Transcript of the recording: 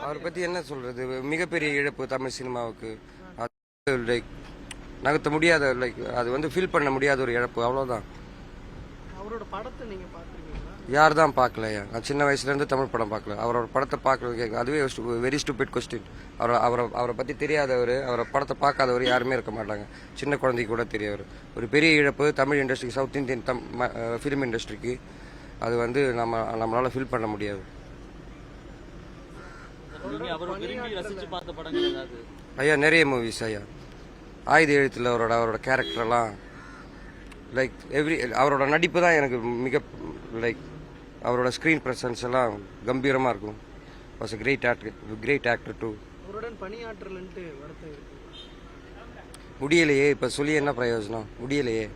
அவரை பற்றி என்ன சொல்கிறது, மிகப்பெரிய இழப்பு தமிழ் சினிமாவுக்கு. அது லைக் நகர்த்த முடியாத, லைக் அது வந்து ஃபீல் பண்ண முடியாத ஒரு இழப்பு, அவ்வளோதான். அவரோட படத்தை நீங்கள் பார்த்துருக்கீங்களா? யார் தான் பார்க்கலையா? நான் சின்ன வயசுலேருந்து தமிழ் படம் பார்க்கல. அவரோட படத்தை பார்க்கல, அதுவே வெரி ஸ்டூபிட் கொஸ்டின். அவரை பற்றி தெரியாதவர், அவரை படத்தை பார்க்காதவர் யாருமே இருக்க மாட்டாங்க. சின்ன குழந்தைக்கு கூட தெரியவர். ஒரு பெரிய இழப்பு தமிழ் இண்டஸ்ட்ரிக்கு, சவுத் இந்தியன் ஃபிலிம் இண்டஸ்ட்ரிக்கு. அது வந்து நம்மளால் ஃபீல் பண்ண முடியாது. ஐயா நிறைய மூவிஸ் ஐயா. ஆயுத எழுத்தில் அவரோட கேரக்டரெல்லாம் லைக் அவரோட நடிப்பு தான் எனக்கு மிக லைக் அவரோட ஸ்க்ரீன் ப்ரெசன்ஸ் எல்லாம் கம்பீரமாக இருக்கும். Was a great actor too. அவருடன் பணியாற்றலன்ட்டு வருத்தம் இருக்கு. முடியலையே, இப்போ சொல்லி என்ன பிரயோஜனம், முடியலையே.